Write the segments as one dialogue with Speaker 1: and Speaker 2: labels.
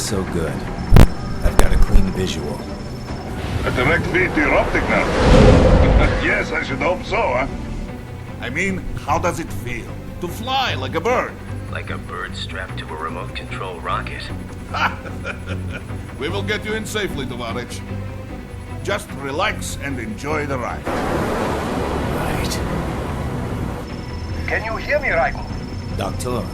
Speaker 1: so good. I've got a clean visual.
Speaker 2: A direct feed to your optic nerve. Yes, I should hope so, huh? I mean, how does it feel? To fly like a bird?
Speaker 3: Like a bird strapped to a remote control rocket.
Speaker 2: We will get you in safely, Tovarich. Just relax and enjoy the ride.
Speaker 1: Right.
Speaker 4: Can you hear me, Raiden?
Speaker 1: Doctor.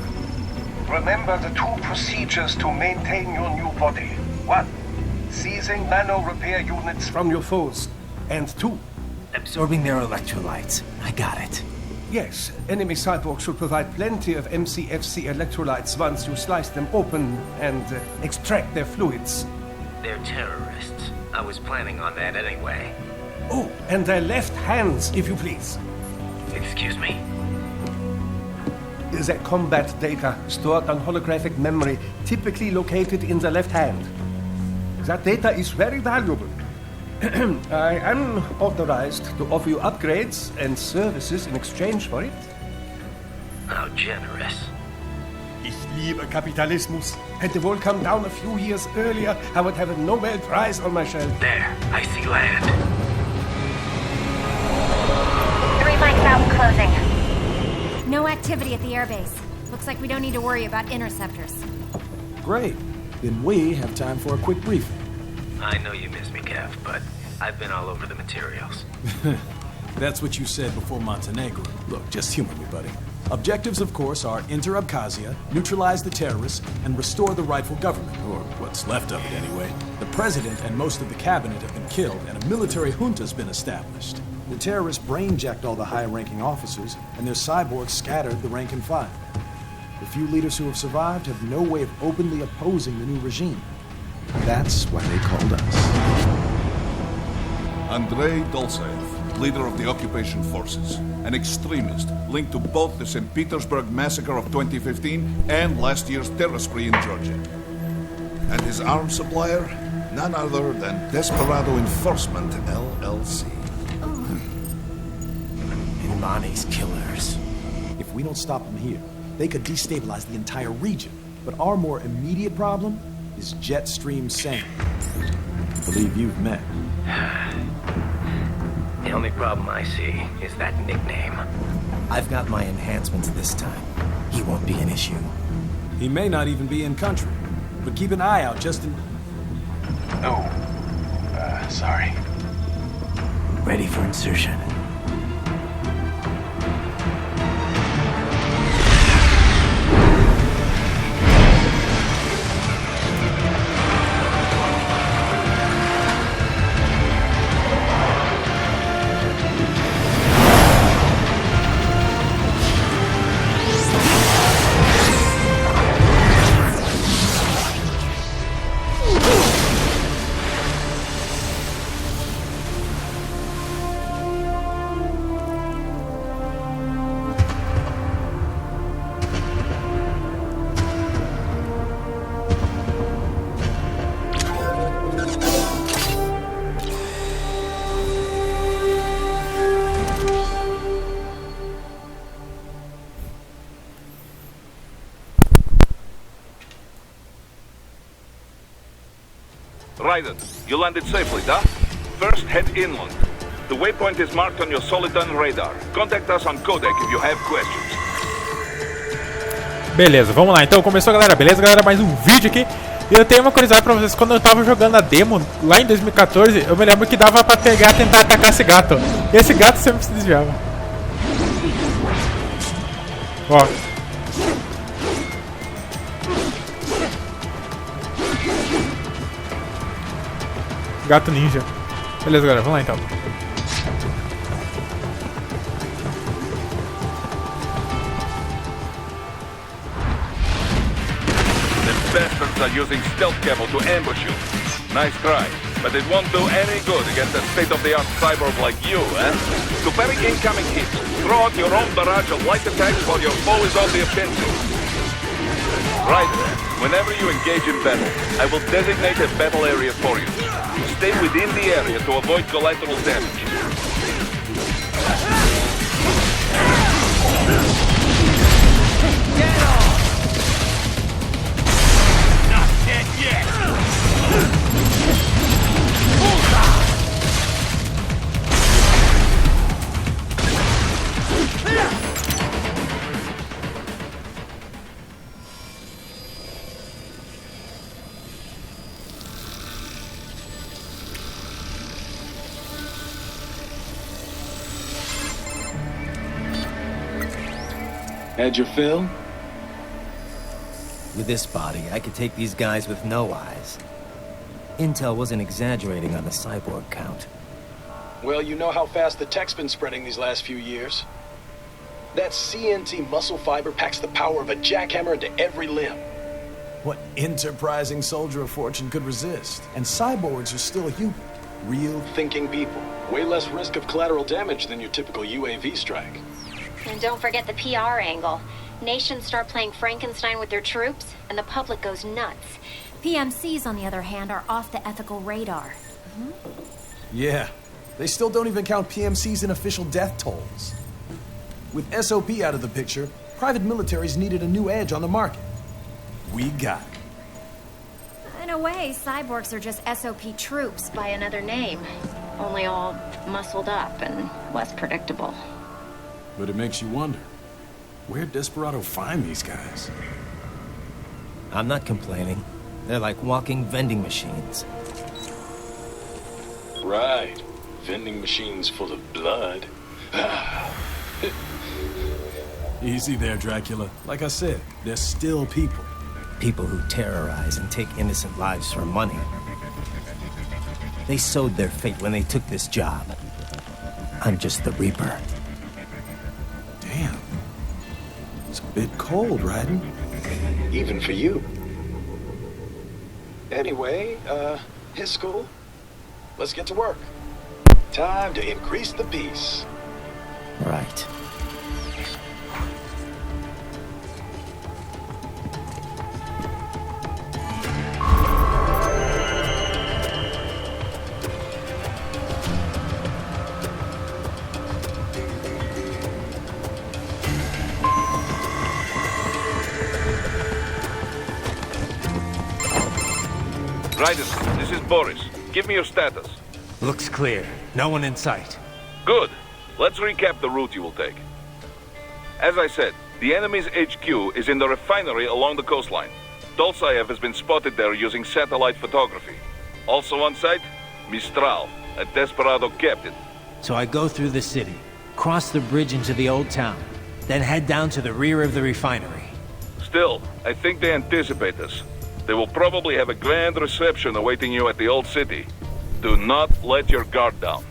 Speaker 4: Remember the 2 procedures to maintain your new body. 1. Seizing nano repair units from your foes. And 2.
Speaker 1: Absorbing their electrolytes. I got it.
Speaker 4: Yes, enemy cyborgs should provide plenty of MCFC electrolytes once you slice them open and extract their fluids.
Speaker 3: They're terrorists. I was planning on that anyway.
Speaker 4: Oh, and their left hands, if you please.
Speaker 3: Excuse me?
Speaker 4: Their combat data stored on holographic memory, typically located in the left hand. That data is very valuable. I am authorized to offer you upgrades and services in exchange for it.
Speaker 3: How generous.
Speaker 4: Ich liebe Kapitalismus. Had the wall come down a few years earlier, I would have a Nobel Prize on my shelf.
Speaker 3: There, I see land.
Speaker 5: 3 mics out and closing. No activity at the airbase. Looks like we don't need to worry about interceptors.
Speaker 6: Great. Then we have time for a quick briefing.
Speaker 3: I know you miss me, Kev, but I've been all over the materials.
Speaker 6: That's what you said before Montenegro. Look, just humor me, buddy. Objectives, of course, are enter Abkhazia, neutralize the terrorists, and restore the rightful government, or what's left of it anyway. The president and most of the cabinet have been killed, and a military junta's been established. The terrorists brain-jacked all the high-ranking officers, and their cyborgs scattered the rank and file. The few leaders who have survived have no way of openly opposing the new regime. That's why they called us.
Speaker 2: Andrei Dolzaev, leader of the occupation forces, an extremist linked to both the St. Petersburg massacre of 2015 and last year's terror spree in Georgia. And his arms supplier, none other than Desperado Enforcement, LLC.
Speaker 1: Imani's killers.
Speaker 6: If we don't stop them here, they could destabilize the entire region. But our more immediate problem is Jetstream Cena. I believe you've met.
Speaker 3: The only problem I see is that nickname.
Speaker 1: I've got my enhancements this time. He won't be an issue.
Speaker 6: He may not even be in country. But keep an eye out just in...
Speaker 4: Oh. Sorry.
Speaker 1: Ready for insertion.
Speaker 2: Raiden, you landed safely, da? First, head inland. The waypoint is marked on your Soliton radar. Contact us on codec if you have questions.
Speaker 7: Beleza, vamos lá. Então, começou, galera. Beleza, galera? Mais um vídeo aqui. E eu tenho uma curiosidade pra vocês. Quando eu tava jogando a demo, lá em 2014, eu me lembro que dava pra pegar e tentar atacar esse gato. E esse gato sempre se desviava. Ó. Gato ninja. Beleza, galera, vamos lá então.
Speaker 2: The bastards are using stealth camo to ambush you. Nice try, but it won't do any good against a state-of-the-art cyborg like you, eh? To parry incoming hits, throw out your own barrage of light attacks while your foe is on the offensive. Right. Whenever you engage in battle, I will designate a battle area for you. Stay within the area to avoid collateral damage.
Speaker 4: Get off! Not dead yet!
Speaker 8: Had your fill?
Speaker 1: With this body, I could take these guys with no eyes. Intel wasn't exaggerating on the cyborg count.
Speaker 9: Well, you know how fast the tech's been spreading these last few years. That CNT muscle fiber packs the power of a jackhammer into every limb.
Speaker 6: What enterprising soldier of fortune could resist? And cyborgs are still human. Real
Speaker 9: Thinking people. Way less risk of collateral damage than your typical UAV strike.
Speaker 5: And don't forget the PR angle. Nations start playing Frankenstein with their troops, and the public goes nuts. PMCs, on the other hand, are off the ethical radar.
Speaker 6: Yeah. They still don't even count PMCs in official death tolls. With SOP out of the picture, private militaries needed a new edge on the market. We got it.
Speaker 5: In a way, cyborgs are just SOP troops by another name. Only all muscled up and less predictable.
Speaker 6: But it makes you wonder, where'd Desperado find these guys?
Speaker 1: I'm not complaining. They're like walking vending machines.
Speaker 9: Right. Vending machines full of blood.
Speaker 6: Easy there, Dracula. Like I said, they're still people.
Speaker 1: People who terrorize and take innocent lives for money. They sowed their fate when they took this job. I'm just the Reaper.
Speaker 6: Damn. It's a bit cold, Raiden.
Speaker 9: Even for you. Anyway, his school. Let's get to work. Time to increase the peace.
Speaker 1: Right.
Speaker 2: Raiden, this is Boris. Give me your status.
Speaker 1: Looks clear. No one in sight.
Speaker 2: Good. Let's recap the route you will take. As I said, the enemy's HQ is in the refinery along the coastline. Dolzaev has been spotted there using satellite photography. Also on site, Mistral, a Desperado captain.
Speaker 10: So I go through the city, cross the bridge into the old town, then head down to the rear of the refinery.
Speaker 2: Still, I think they anticipate us. They will probably have a grand reception awaiting you at the old city. Do not let your guard down.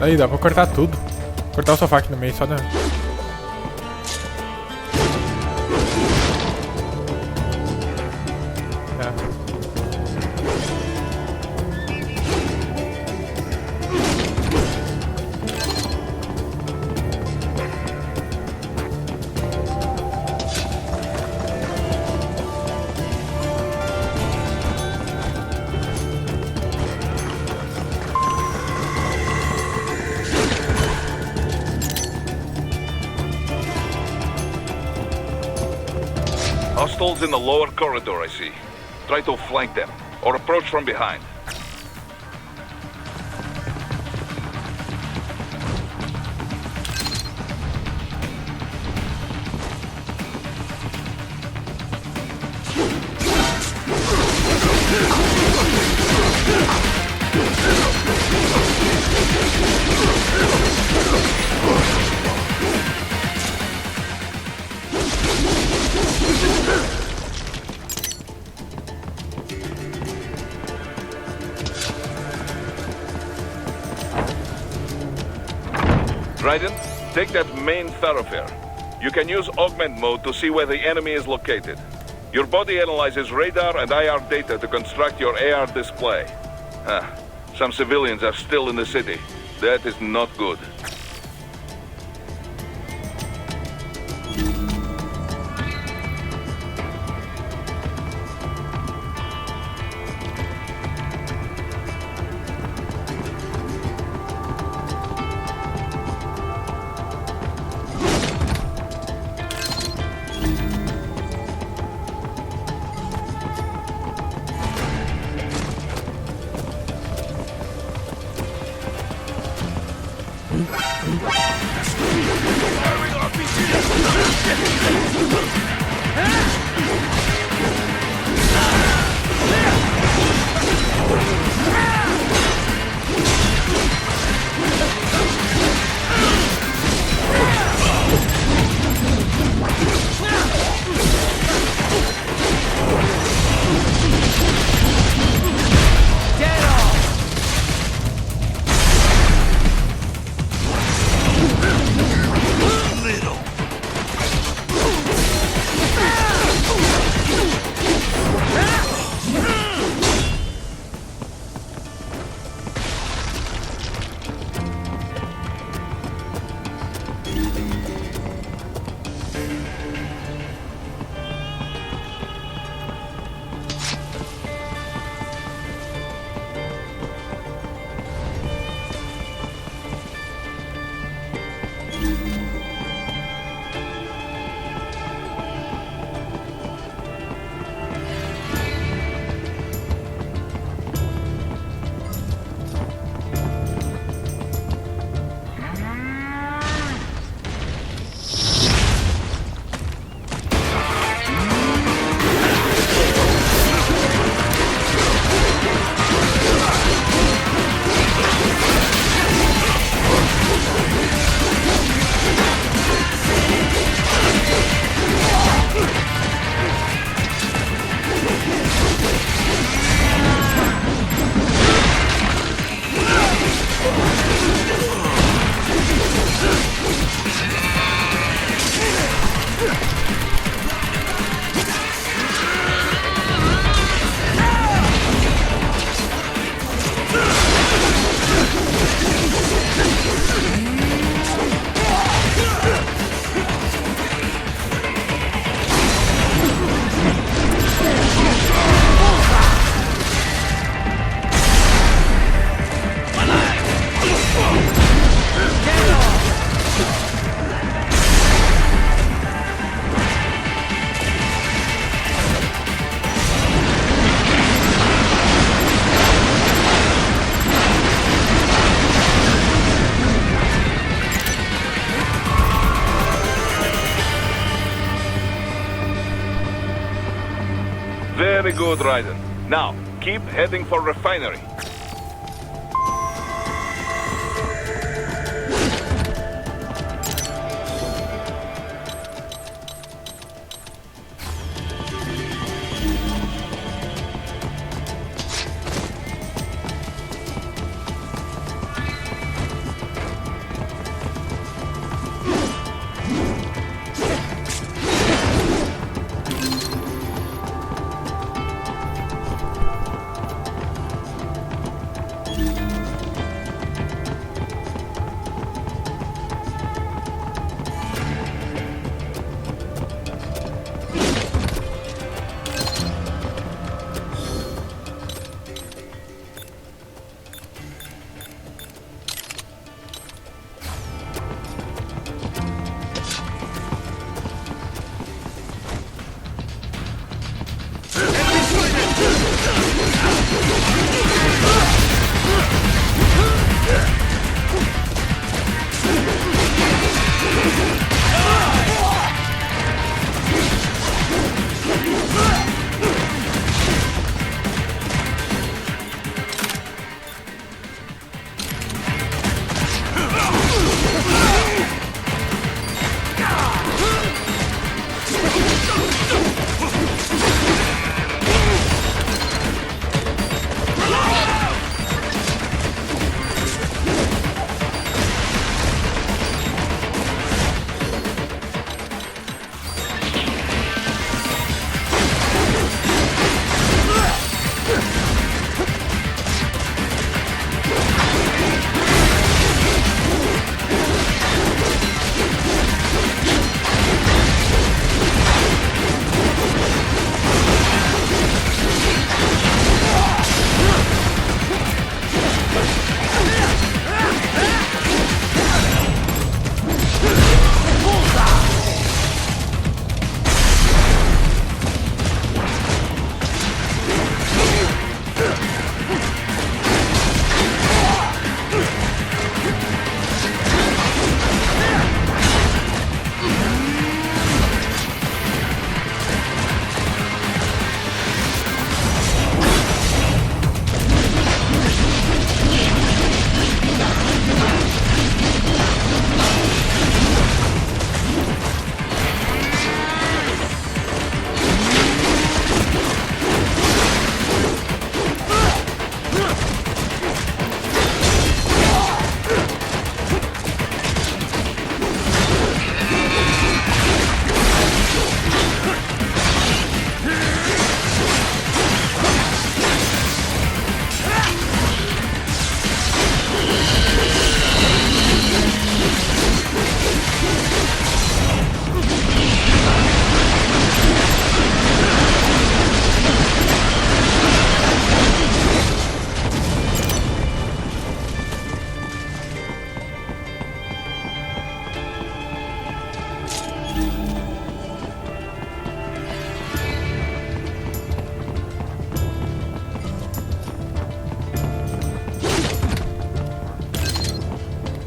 Speaker 7: Aí, dá pra cortar tudo. Cortar o sofá aqui no meio, só da...
Speaker 2: Hostiles in the lower corridor, I see. Try to flank them, or approach from behind. Raiden, take that main thoroughfare. You can use augment mode to see where the enemy is located. Your body analyzes radar and IR data to construct your AR display. Some civilians are still in the city. That is not good. Very good, Raiden. Now, keep heading for refinery.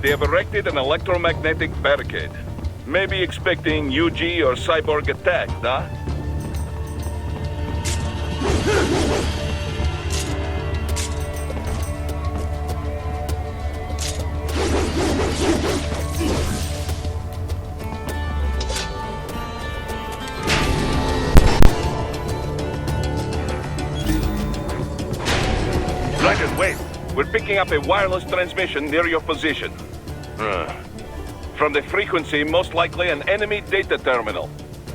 Speaker 2: They have erected an electromagnetic barricade. Maybe expecting UG or cyborg attack, huh? Raiden, wait. We're picking up a wireless transmission near your position. From the frequency, most likely an enemy data terminal.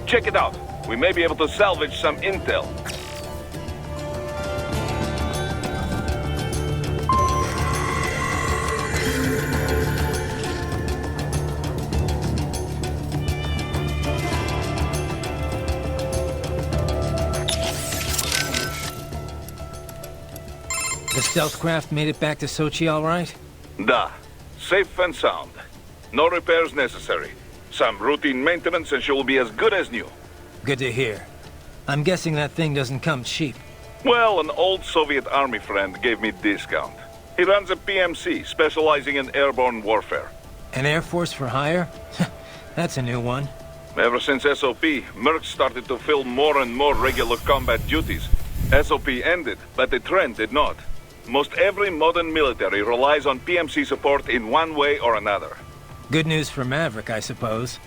Speaker 2: Check it out. We may be able to salvage some intel.
Speaker 10: The stealth craft made it back to Sochi all right?
Speaker 2: Da. Safe and sound. No repairs necessary. Some routine maintenance and she will be as good as new.
Speaker 10: Good to hear. I'm guessing that thing doesn't come cheap.
Speaker 2: Well, an old Soviet army friend gave me discount. He runs a PMC, specializing in airborne warfare.
Speaker 10: An Air Force for hire? That's a new one.
Speaker 2: Ever since SOP, Mercs started to fill more and more regular combat duties. SOP ended, but the trend did not. Most every modern military relies on PMC support in one way or another.
Speaker 10: Good news for Maverick, I suppose.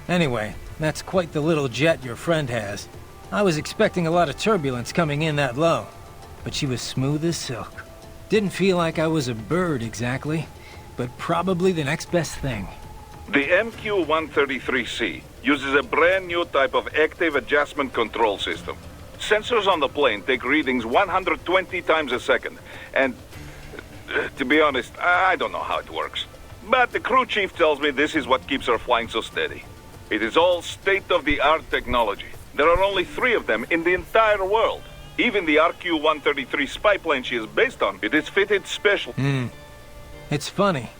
Speaker 10: Anyway, that's quite the little jet your friend has. I was expecting a lot of turbulence coming in that low, but she was smooth as silk. Didn't feel like I was a bird exactly, but probably the next best thing.
Speaker 2: The MQ-133C uses a brand new type of active adjustment control system. Sensors on the plane take readings 120 times a second, and to be honest, I don't know how it works. But the crew chief tells me this is what keeps her flying so steady. It is all state-of-the-art technology. There are only 3 of them in the entire world. Even the RQ-133 spy plane she is based on, it is fitted special.
Speaker 10: It's funny.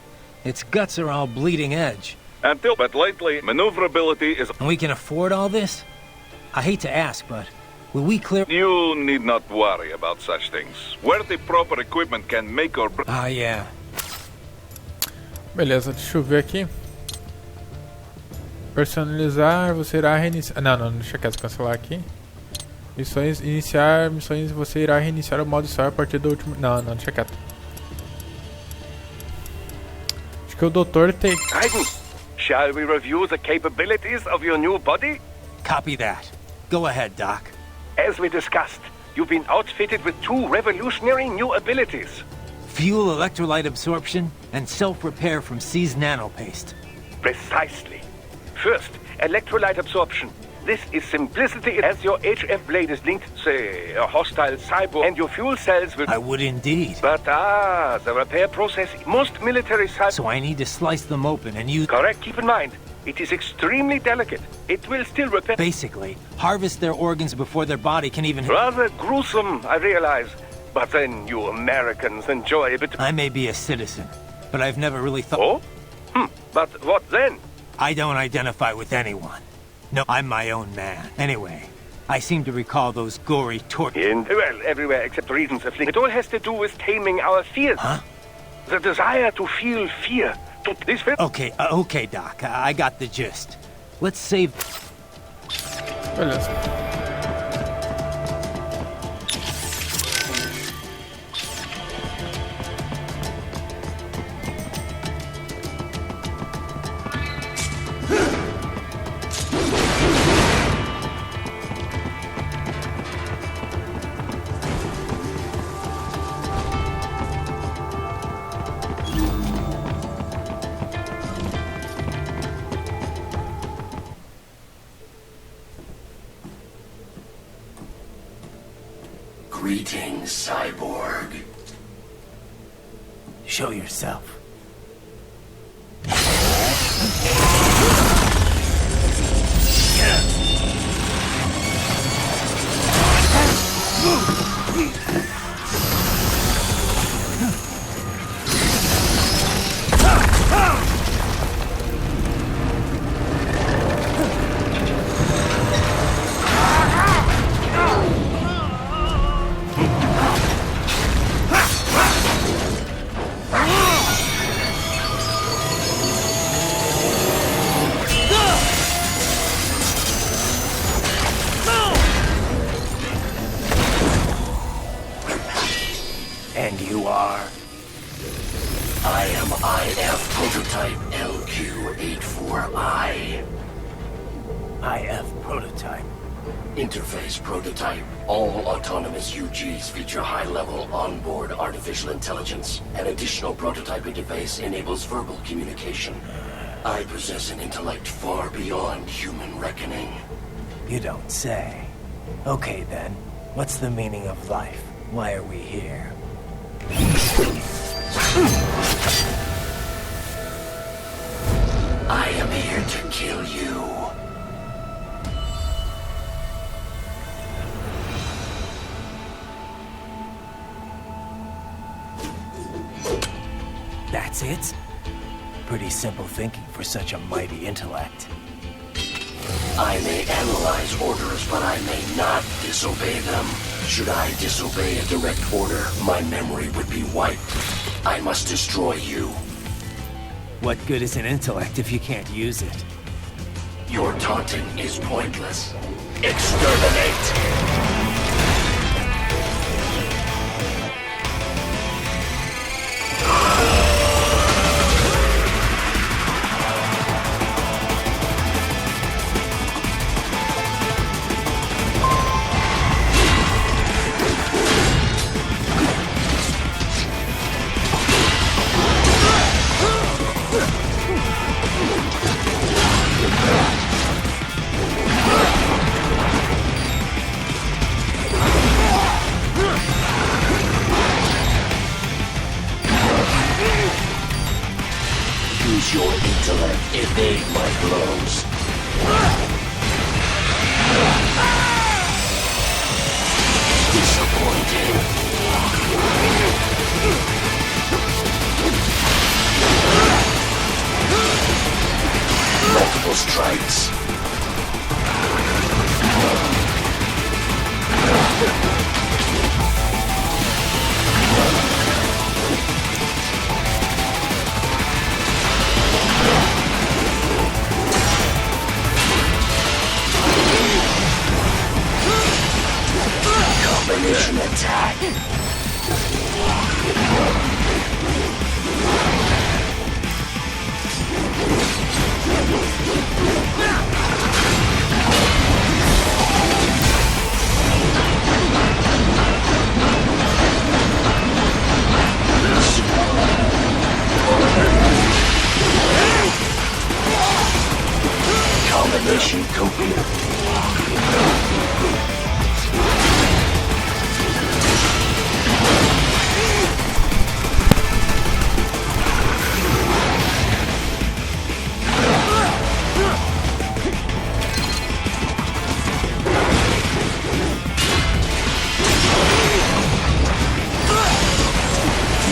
Speaker 10: Its guts are all bleeding edge.
Speaker 2: But lately, maneuverability is...
Speaker 10: And we can afford all this? I hate to ask, but will we clear...
Speaker 2: You need not worry about such things. Where the proper equipment can make or break...
Speaker 10: Ah, yeah.
Speaker 7: Beleza, deixa eu ver aqui. Personalizar, você irá reiniciar... Não, deixa quieto, cancelar aqui. Missões, iniciar missões, você irá reiniciar o modo história a partir do último... Não, deixa quieto. Acho que o doutor tem...
Speaker 8: Raiden, shall we review the capabilities of your new body?
Speaker 10: Copy that. Go ahead, Doc.
Speaker 8: As we discussed, you've been outfitted with 2 revolutionary new abilities.
Speaker 10: Fuel electrolyte absorption and self-repair from C's nanopaste.
Speaker 8: Precisely. First, electrolyte absorption. This is simplicity as your HF blade is linked, say, a hostile cyborg, and your fuel cells will...
Speaker 10: I would indeed.
Speaker 8: But the repair process, most military cyborgs...
Speaker 10: So I need to slice them open and use...
Speaker 8: Correct, keep in mind, it is extremely delicate. It will still repair...
Speaker 10: Basically, harvest their organs before their body can even...
Speaker 8: Rather gruesome, I realize. But then you Americans enjoy a bit...
Speaker 10: I may be a citizen, but I've never really thought...
Speaker 8: Oh? But what then?
Speaker 10: I don't identify with anyone. No, I'm my own man. Anyway, I seem to recall those gory
Speaker 8: well, everywhere except regions afflicted. It all has to do with taming our fears.
Speaker 10: Huh?
Speaker 8: The desire to feel fear.
Speaker 10: Okay, Doc. I got the gist. Let's save...
Speaker 7: Beleza.
Speaker 11: Greetings, cyborg.
Speaker 1: Show yourself.
Speaker 11: IF prototype LQ84I.
Speaker 1: IF prototype.
Speaker 11: Interface prototype. All autonomous UGs feature high-level onboard artificial intelligence. An additional prototype interface enables verbal communication. I possess an intellect far beyond human reckoning.
Speaker 1: You don't say. Okay then, what's the meaning of life? Why are we here?
Speaker 11: I am here to kill you.
Speaker 1: That's it? Pretty simple thinking for such a mighty intellect.
Speaker 11: I may analyze orders, but I may not disobey them. Should I disobey a direct order, my memory would be wiped. I must destroy you.
Speaker 1: What good is an intellect if you can't use it?
Speaker 11: Your taunting is pointless. Exterminate! Use your intellect, evade my blows. Disappointing. Multiple strikes. Combination attack. Combination complete.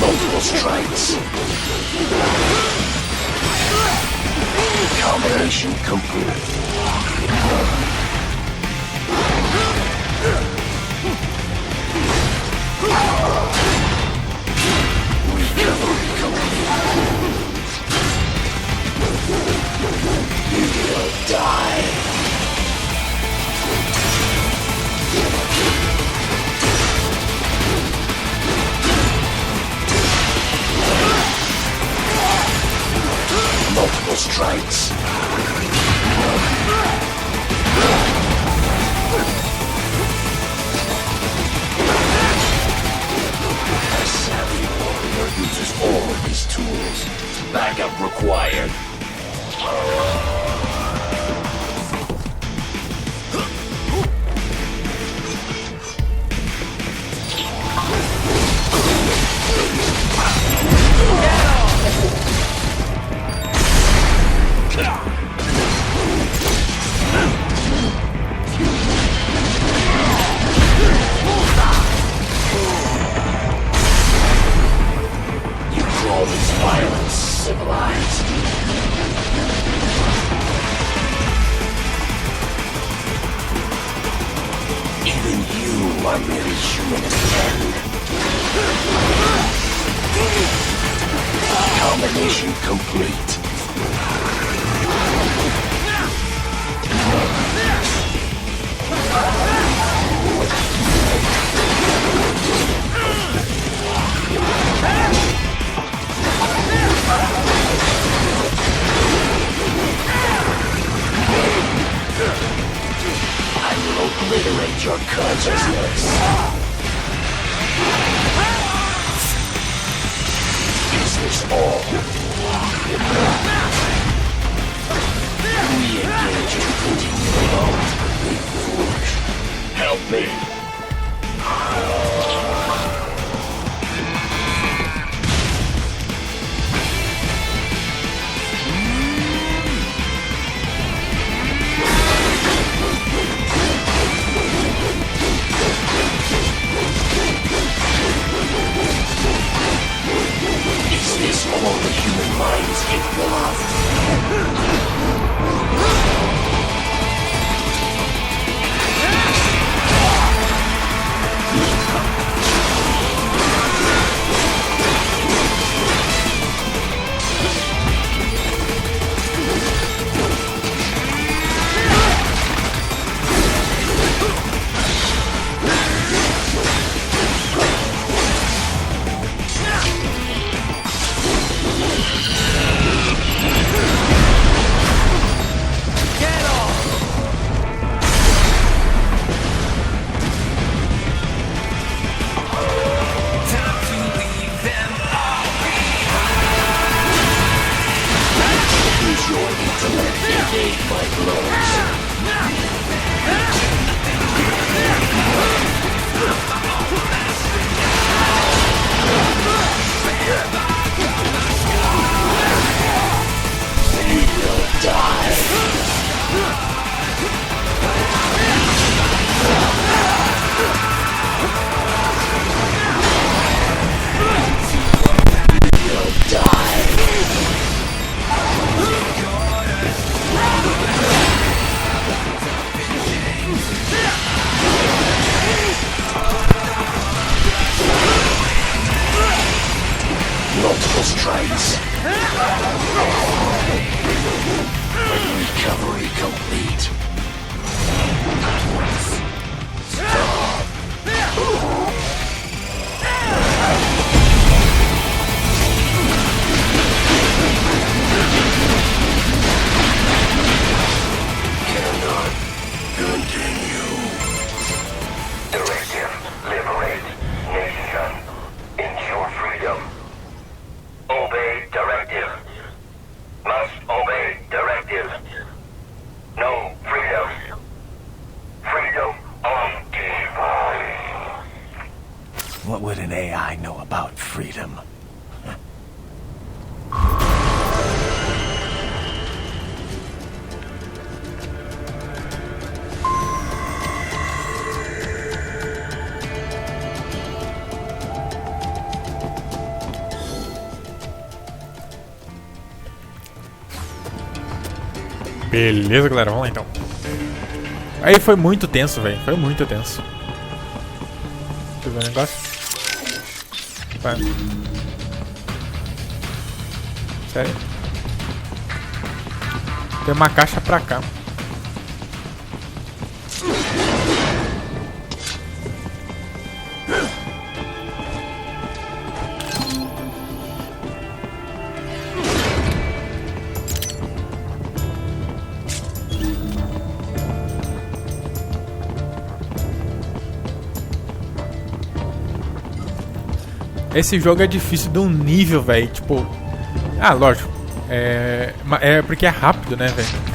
Speaker 11: Multiple strikes. Combination complete. Recovery complete. You will die. Multiple strikes. A savvy warrior uses all of his tools. Backup required. You call this violence civilized? Even you are merely human again. Combination complete. consciousness. Is this all? We engage in continuing alone. Foolish. Help me. Is this all the human mind is capable of? Multiple strikes. Recovery complete. Cannot continue. Directive, liberate, nation, ensure freedom. Obey directive. Must obey directive. No freedom. Freedom on DESVIEI.
Speaker 1: What would an AI know about freedom?
Speaker 7: Beleza, galera, vamos lá então. Aí foi muito tenso, velho. Foi muito tenso. Deixa eu ver o negócio. Vai. Sério? Tem uma caixa pra cá. Esse jogo é difícil de um nível, velho. Tipo. Ah, lógico. É porque é rápido, né, velho?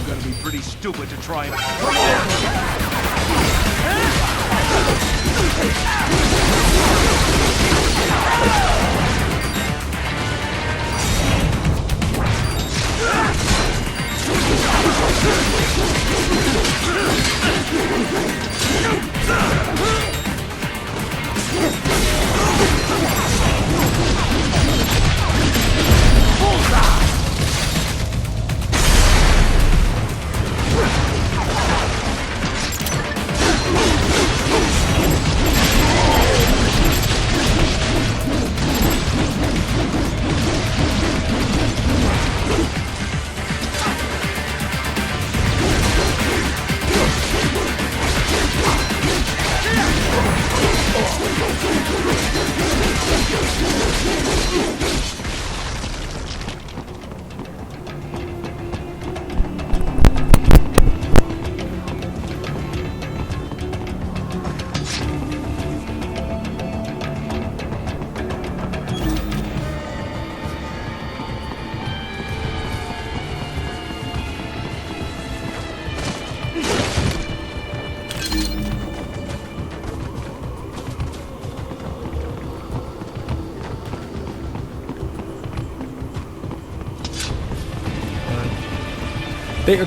Speaker 2: gonna be pretty stupid to try and...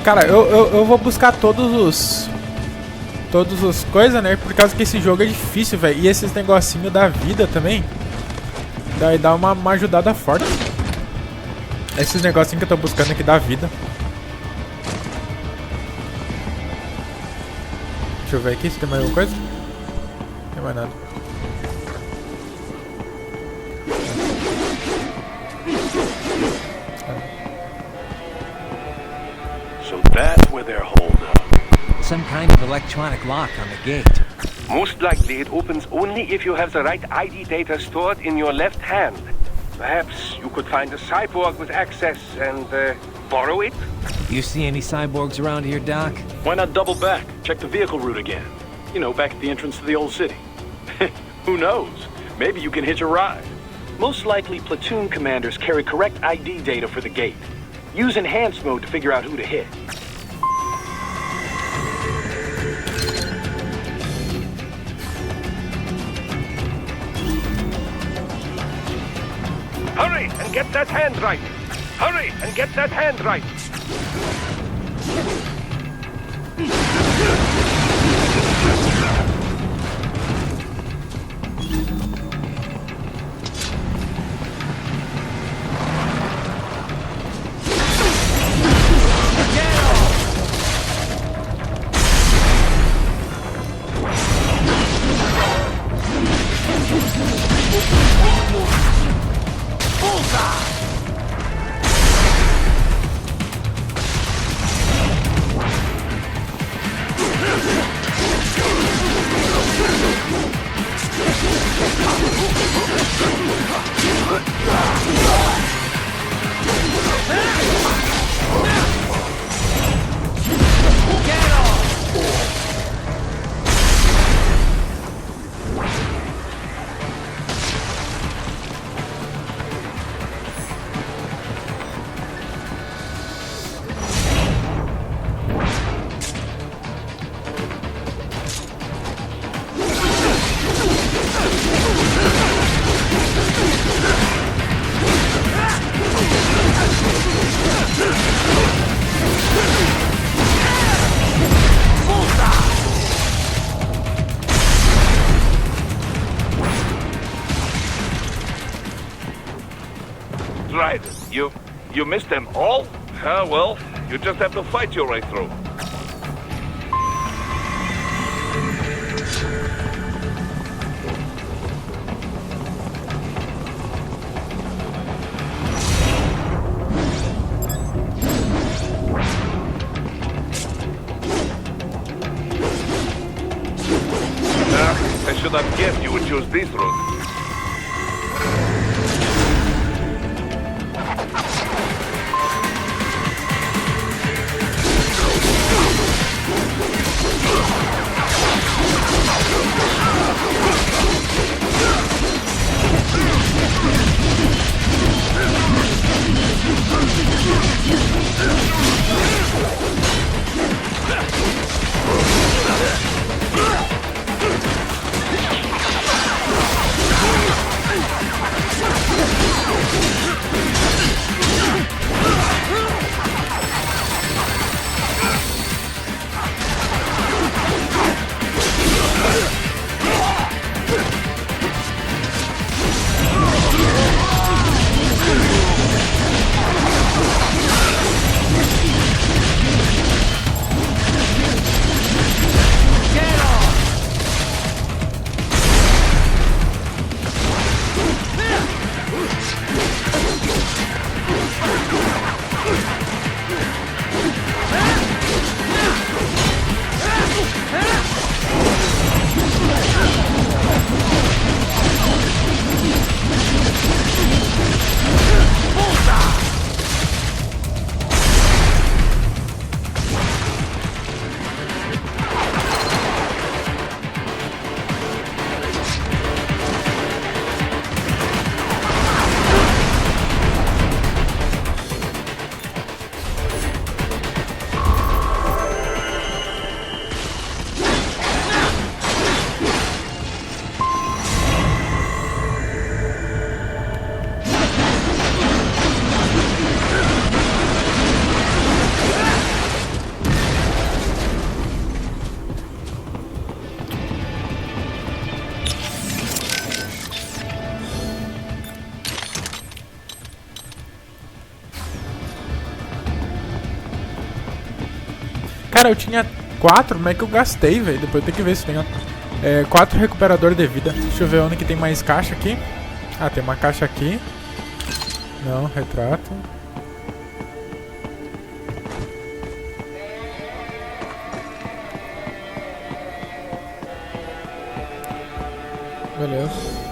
Speaker 7: Cara, eu vou buscar todos os coisas, né? Por causa que esse jogo é difícil, velho. E esses negocinhos da vida também. Daí dá uma ajudada forte. Esses negocinhos que eu tô buscando aqui da vida. Deixa eu ver aqui se tem mais alguma coisa. Não tem mais nada.
Speaker 8: That's where they're holed up.
Speaker 10: Some kind of electronic lock on the gate.
Speaker 8: Most likely it opens only if you have the right ID data stored in your left hand. Perhaps you could find a cyborg with access and borrow it?
Speaker 10: You see any cyborgs around here, Doc?
Speaker 9: Why not double back? Check the vehicle route again. You know, back at the entrance to the old city. Who knows? Maybe you can hitch a ride. Most likely platoon commanders carry correct ID data for the gate. Use enhanced mode to figure out who to hit.
Speaker 8: Hurry and get that hand right! Hurry and get that hand right! Raiden, you missed them all? Ah, well, you just have to fight your way through. I should have guessed you would choose this route.
Speaker 7: Cara, eu tinha 4, como é que eu gastei, velho? Depois eu tenho que ver se tem, ó. 4 recuperador de vida. Deixa eu ver onde que tem mais caixa aqui. Ah, tem uma caixa aqui. Não, retrato. Beleza.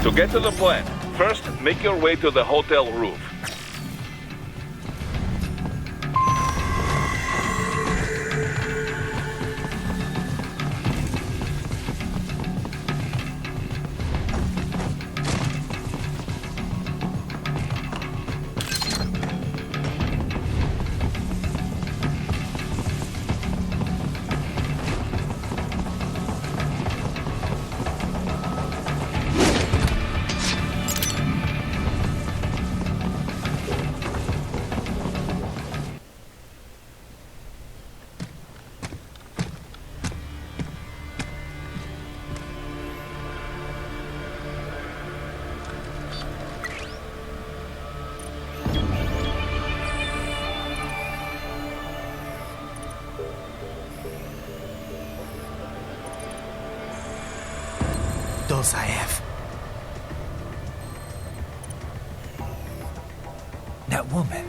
Speaker 2: To get to the plan, first make your way to the hotel roof.
Speaker 1: Those I have. That woman.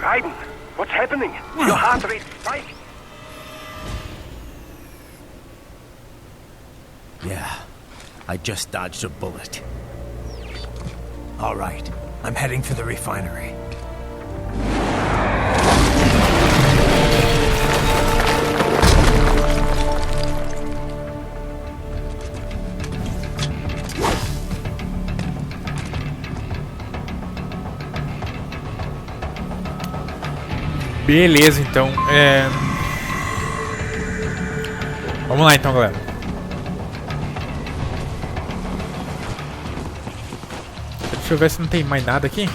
Speaker 8: Raiden, what's happening? Your heart rate spiked.
Speaker 1: Yeah, I just dodged a bullet. All right, I'm heading for the refinery.
Speaker 7: Beleza, então. Vamos lá então, galera. Deixa eu ver se não tem mais nada aqui.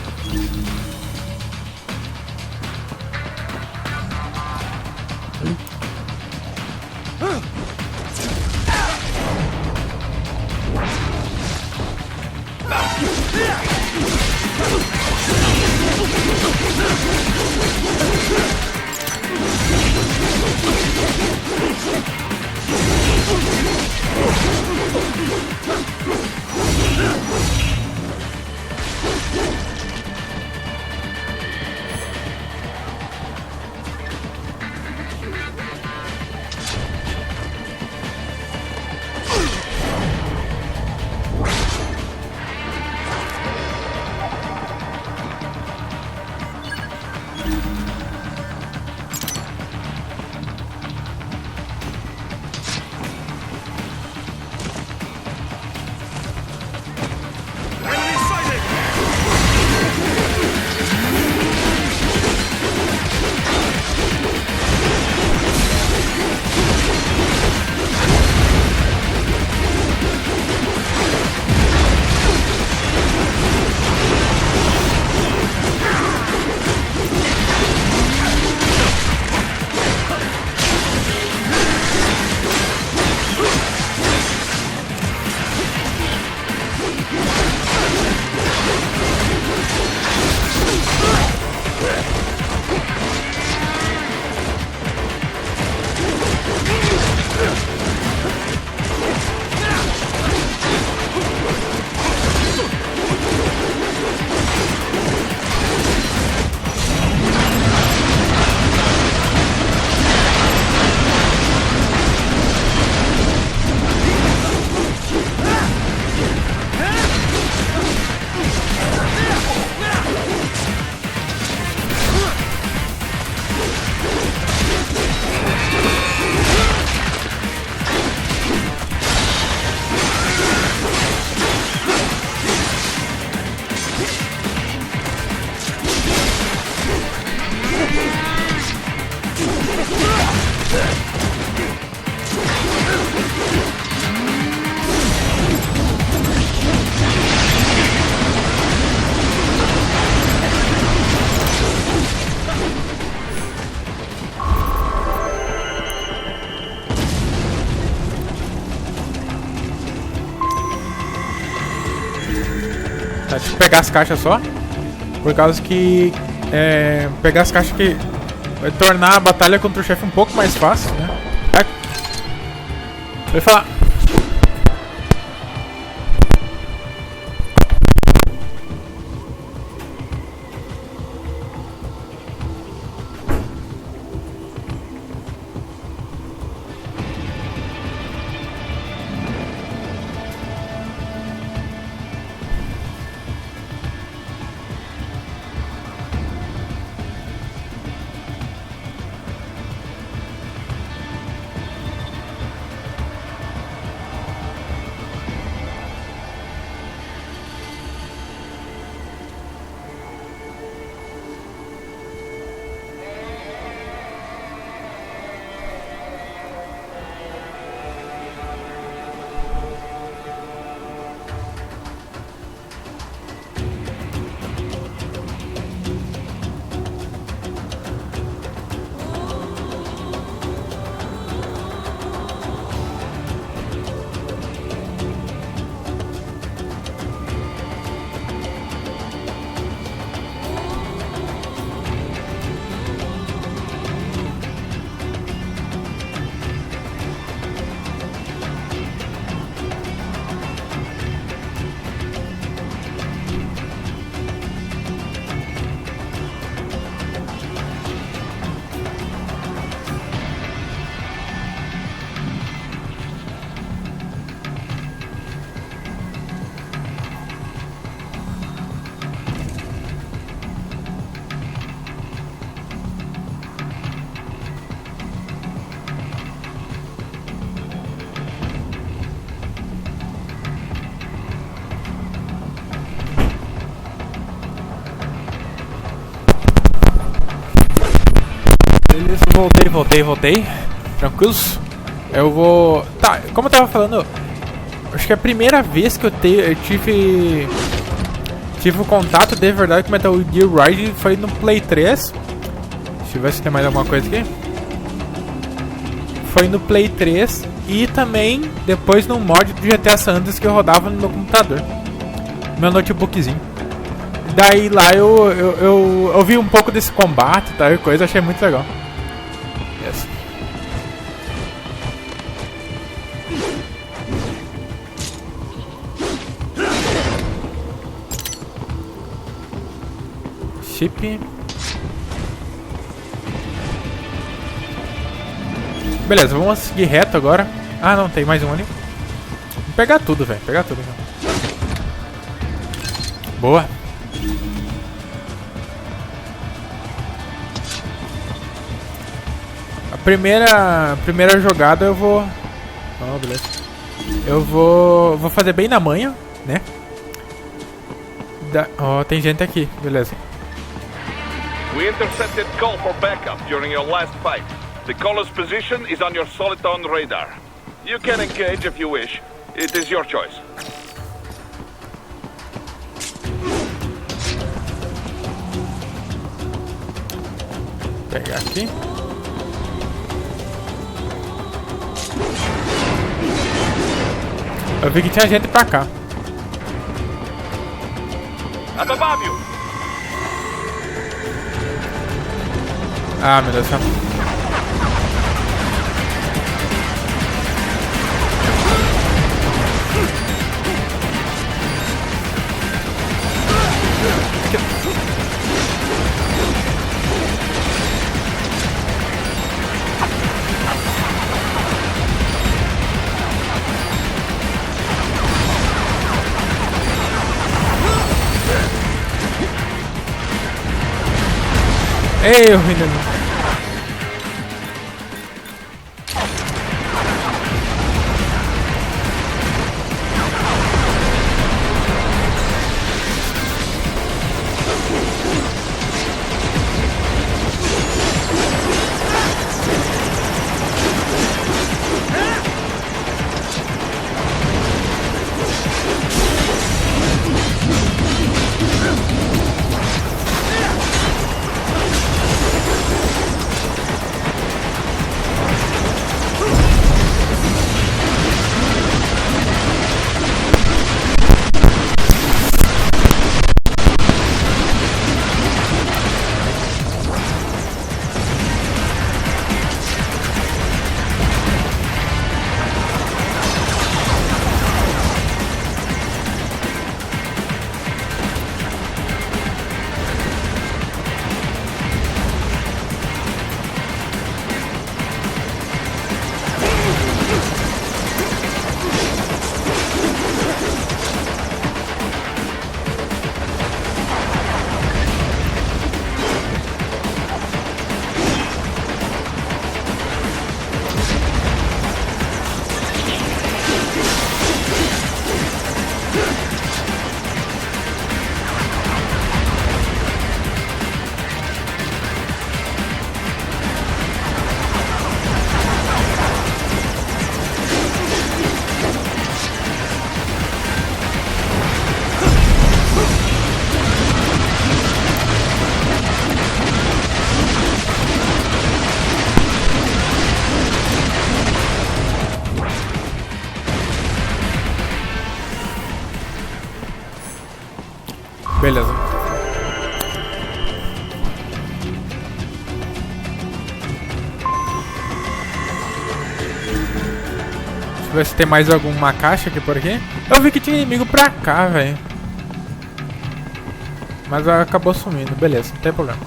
Speaker 7: pegar as caixas só. Por causa que pegar as caixas que vai tornar a batalha contra o chefe um pouco mais fácil, né? Eu ia falar. Beleza, voltei. Tranquilos? Eu vou... Tá, como eu tava falando, acho que a primeira vez que eu tive o contato de verdade com Metal Gear Rising foi no Play 3. Deixa eu ver se tem mais alguma coisa aqui. Foi no Play 3 e também depois no mod do GTA San Andreas que eu rodava no meu computador. Meu notebookzinho. Daí lá eu vi um pouco desse combate e tal, coisa, achei muito legal. Yes. Chip. Beleza, vamos seguir reto agora. Ah, não, tem mais um ali. Vou pegar tudo, velho. Pegar tudo. Boa. A primeira jogada eu vou... Oh, beleza. Eu vou fazer bem na manha, né? Oh, tem gente aqui. Beleza.
Speaker 2: We intercepted call for backup during your last fight. The caller's position is on your Soliton radar. You can engage if you wish. It is your choice.
Speaker 7: Pegar aqui. Eu vi que tinha gente pra cá.
Speaker 2: Up above you.
Speaker 7: Ah, meu Deus do céu. Ei, eu ainda não. ver se tem mais alguma caixa aqui por aqui. Eu vi que tinha inimigo pra cá, velho. Mas acabou sumindo. Beleza, não tem problema.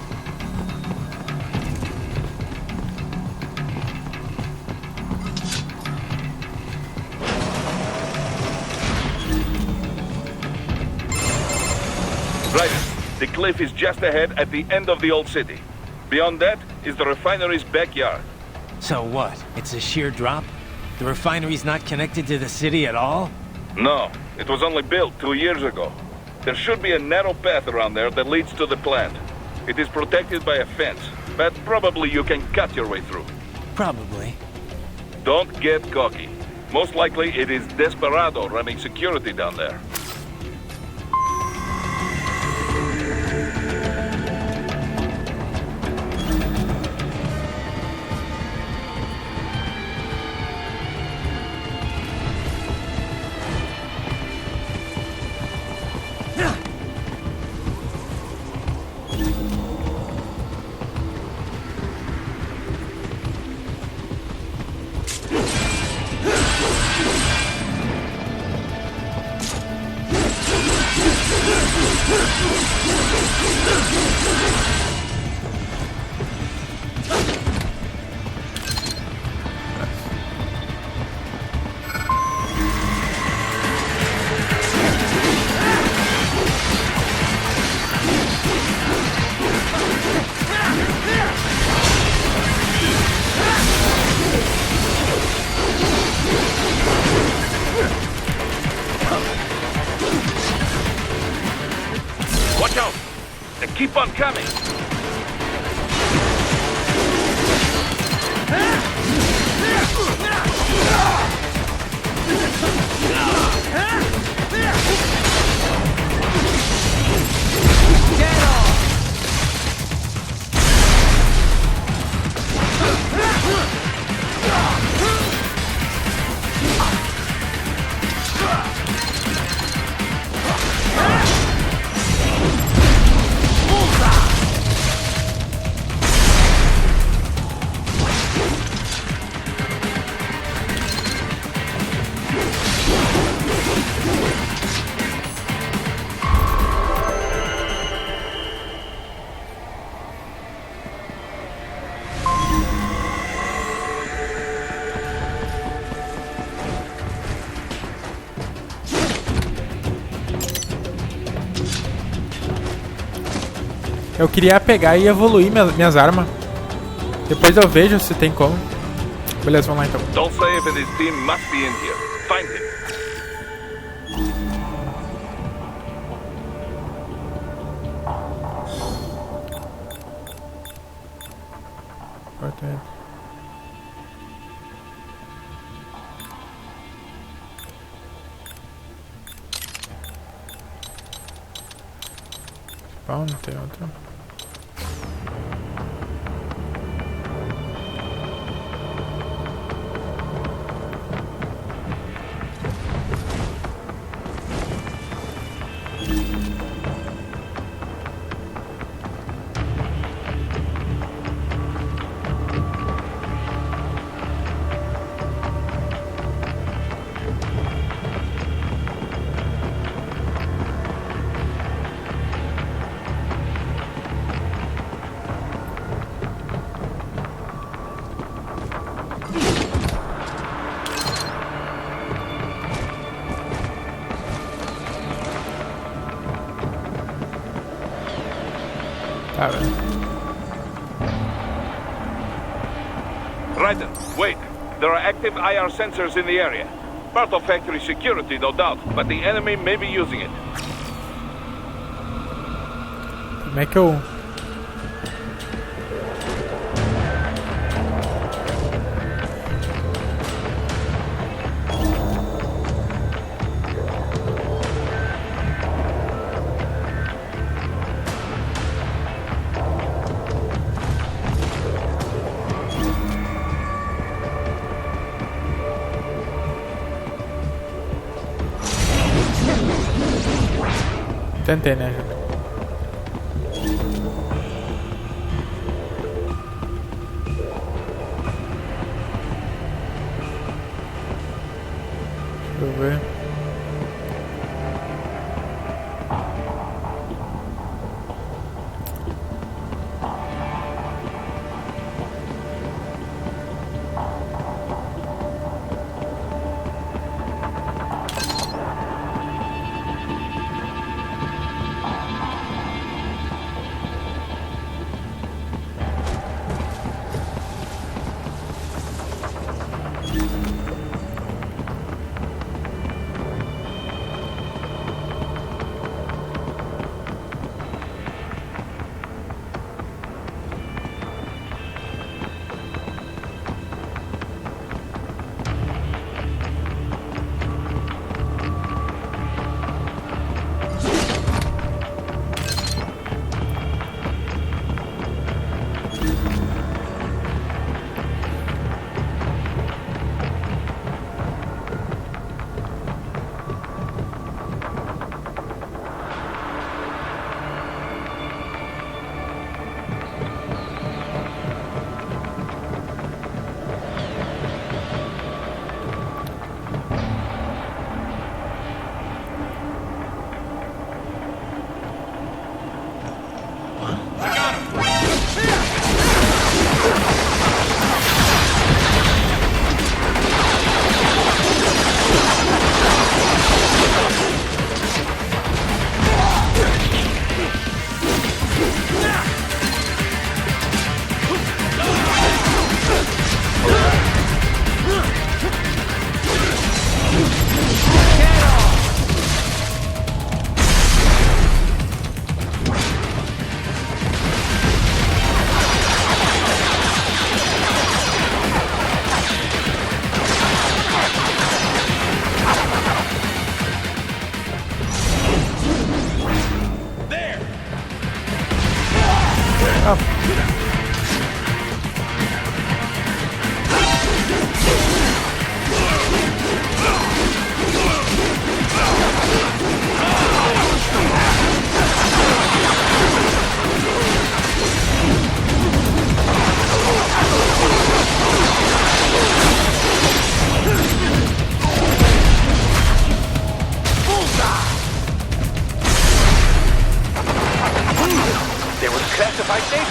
Speaker 2: Raiden, the cliff is just ahead at the end of the old city. Beyond that is the refinery's backyard.
Speaker 10: So what? It's a sheer drop? The refinery's not connected to the city at all?
Speaker 2: No, it was only built 2 years ago. There should be a narrow path around there that leads to the plant. It is protected by a fence, but probably you can cut your way through.
Speaker 10: Probably.
Speaker 2: Don't get cocky. Most likely it is Desperado running security down there. Watch out! They keep on coming!
Speaker 7: Eu queria pegar e evoluir minhas armas. Depois eu vejo se tem como. Beleza, vamos lá então.
Speaker 2: Don't say if his team must be in here. Find him.
Speaker 7: Corta ele. Não tem outra. Tá, velho.
Speaker 2: Raiden, wait. There are active IR sensors in the area. Part of factory security, no doubt, but the enemy may be using it.
Speaker 7: Como é que eu... Tentei, né, gente? Vamos ver.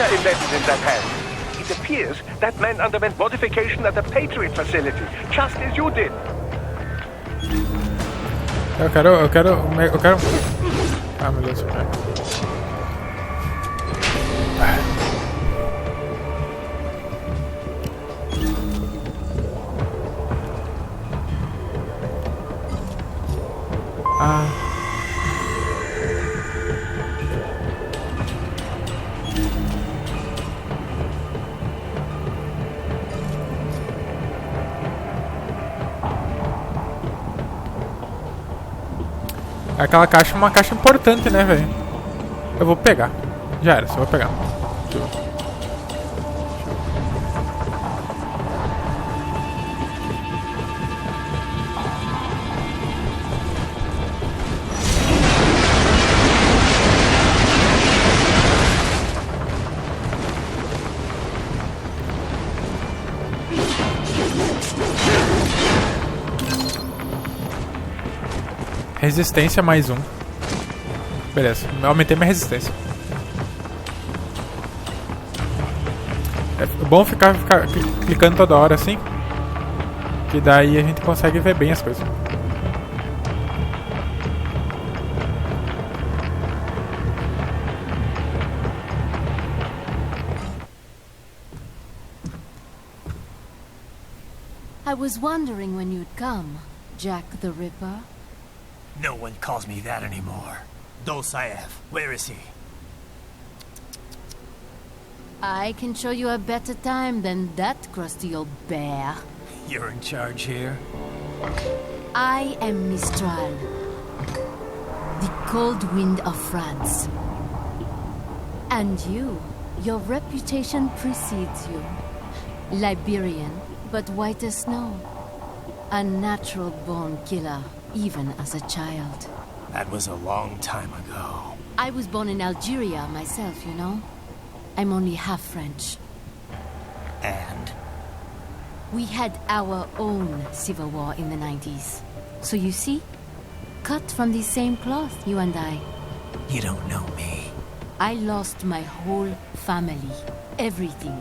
Speaker 8: Embedded in that hand. It appears that man underwent modification at the Patriot facility, just as you did.
Speaker 7: Eu quero... Ah, meu Deus. Ah. Aquela caixa é uma caixa importante, né, velho? Eu vou pegar. Já era, só vou pegar. Resistência mais um. Beleza, aumentei minha resistência. É bom ficar clicando toda hora assim, que daí a gente consegue ver bem as coisas.
Speaker 12: I was wondering when you'd come, Jack the Ripper.
Speaker 1: No one calls me that anymore. DESVIEI, where is he?
Speaker 12: I can show you a better time than that crusty old bear.
Speaker 1: You're in charge here?
Speaker 12: I am Mistral, the cold wind of France. And your reputation precedes you. Liberian, but white as snow. A natural-born killer, even as a child.
Speaker 1: That was a long time ago.
Speaker 12: I was born in Algeria myself, you know. I'm only half French.
Speaker 1: And?
Speaker 12: We had our own civil war in the 90s. So you see? Cut from the same cloth, you and I.
Speaker 1: You don't know me.
Speaker 12: I lost my whole family. Everything.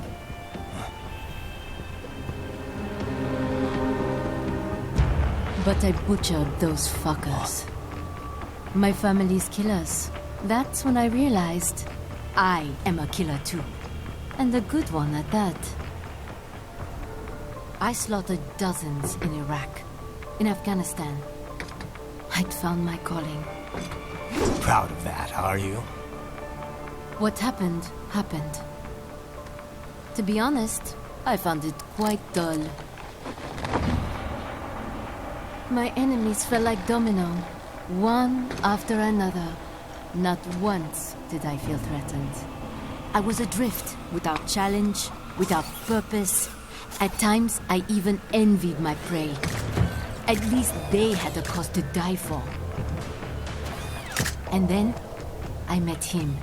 Speaker 12: But I butchered those fuckers. My family's killers. That's when I realized I am a killer too. And a good one at that. I slaughtered dozens in Iraq, in Afghanistan. I'd found my calling.
Speaker 1: Proud of that, are you?
Speaker 12: What happened, happened. To be honest, I found it quite dull. My enemies fell like domino, one after another. Not once did I feel threatened. I was adrift, without challenge, without purpose. At times, I even envied my prey. At least they had a cause to die for. And then, I met him.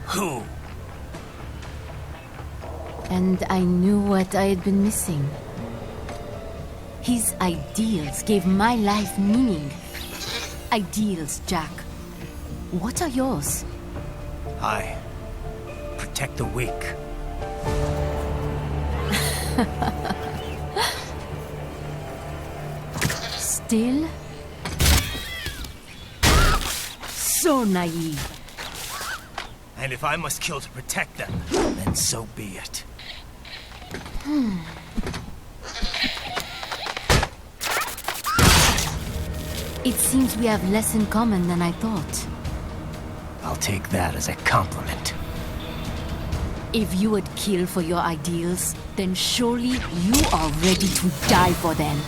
Speaker 1: Who?
Speaker 12: And I knew what I had been missing. His ideals gave my life meaning. Ideals, Jack. What are yours?
Speaker 1: I protect the weak.
Speaker 12: Still? So naive.
Speaker 1: And if I must kill to protect them, then so be it.
Speaker 12: It seems we have less in common than I thought.
Speaker 1: I'll take that as a compliment.
Speaker 12: If you would kill for your ideals, then surely you are ready to die for them.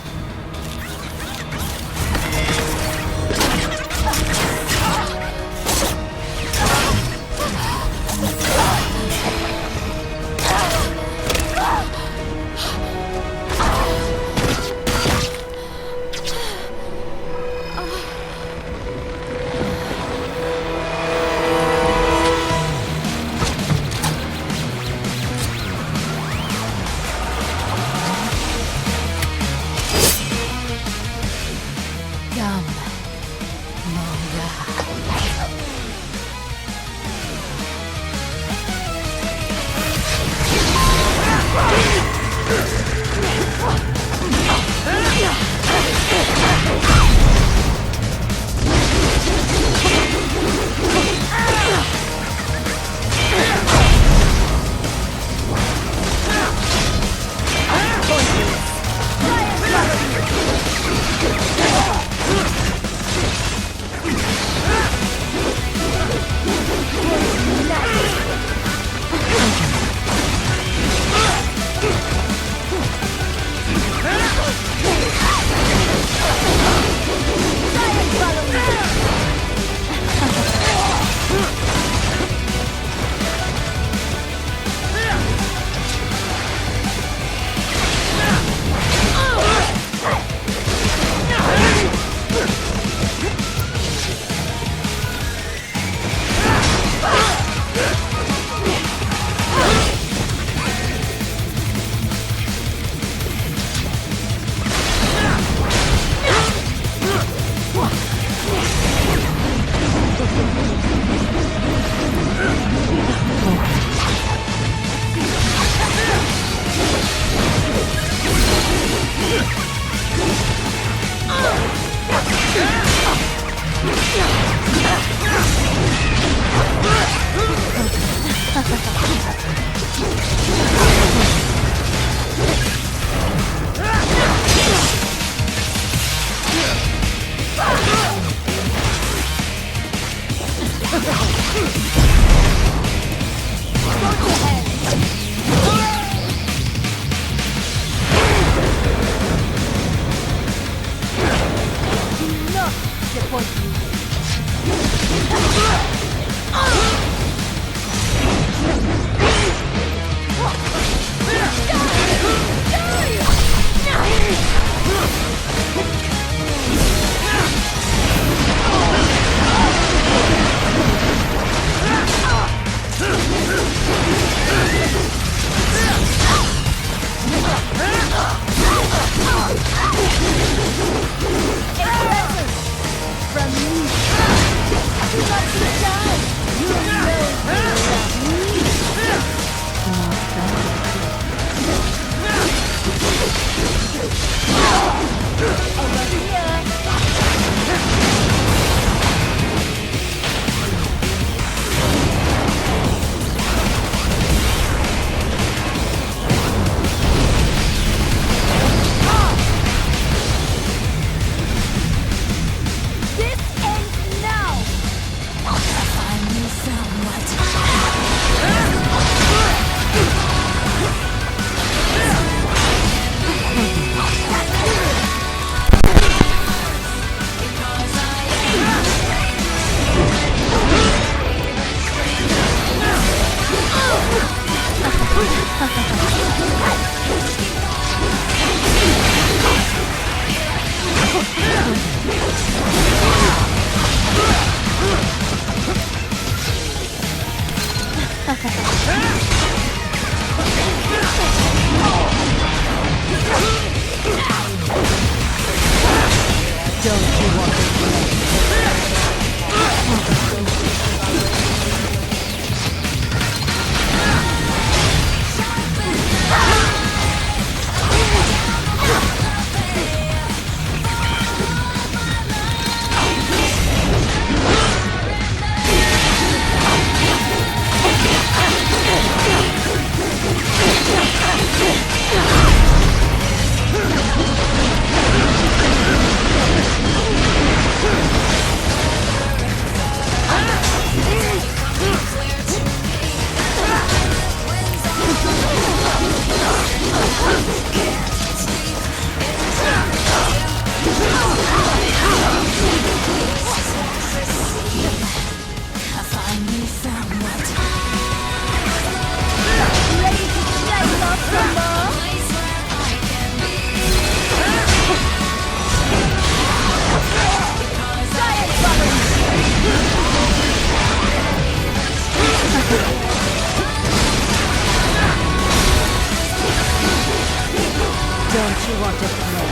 Speaker 12: Don't you want to play?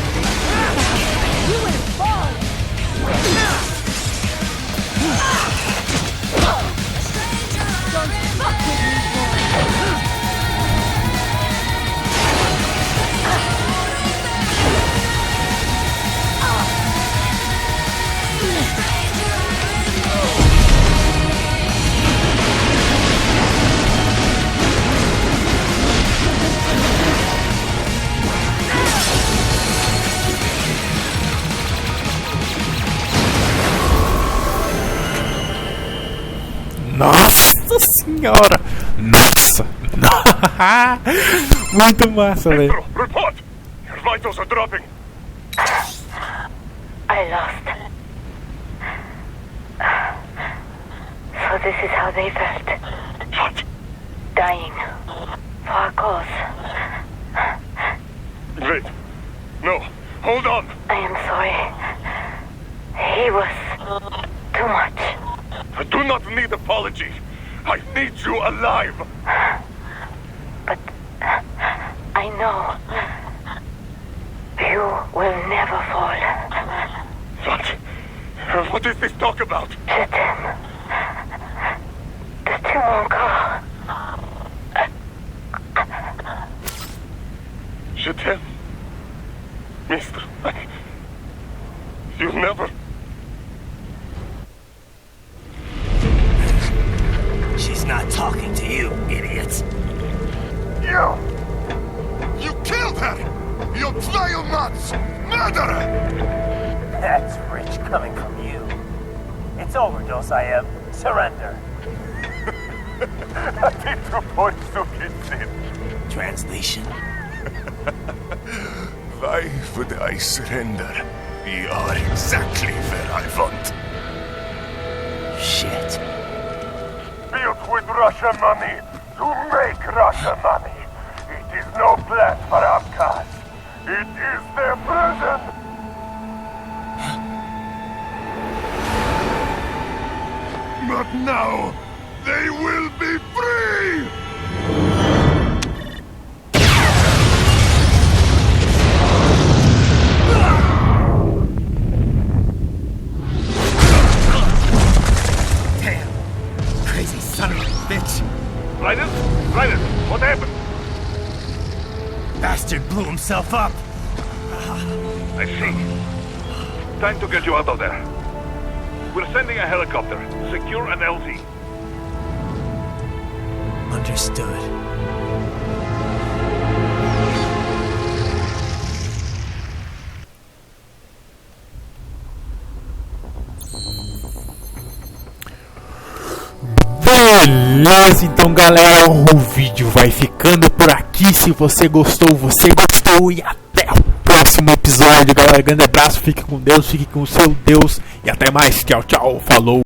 Speaker 12: You will fall! Don't fuck with me, boy!
Speaker 7: Nossa senhora! Nossa! Muito massa, velho.
Speaker 8: Report! Your vitals are dropping.
Speaker 13: I lost. So this is how they felt.
Speaker 8: What?
Speaker 13: Dying. For a cause.
Speaker 8: Wait. No. Hold on.
Speaker 13: I am sorry. He was too much.
Speaker 8: I do not need apology. I need you alive.
Speaker 13: But I know you will never fall.
Speaker 8: What? What is this talk about?
Speaker 13: Je t'aime. Tu encore?
Speaker 8: Je t'aime. Mister, you'll never...
Speaker 1: She's not talking to you, idiots.
Speaker 8: You killed her! You vile nuts! Murderer!
Speaker 1: That's rich coming from you. It's overdose, I am. Surrender. Translation?
Speaker 8: Why would I surrender? You are exactly where I want.
Speaker 1: Shit.
Speaker 8: Built with Russian money to make Russian money. It is no place for outcasts. It is their prison. But now, they will be free!
Speaker 1: Damn! Crazy son of a bitch!
Speaker 8: Raiden? Raiden, what happened?
Speaker 1: Bastard blew himself up!
Speaker 8: I see. Time to get you out of there. We're sending a helicopter. Secure an LZ.
Speaker 1: Understood.
Speaker 7: Beleza, então galera, o vídeo vai ficando por aqui. Se você gostou, você gostou. E até o próximo episódio, galera. Grande abraço, fique com Deus, fique com o seu Deus. E até mais, tchau, tchau, falou.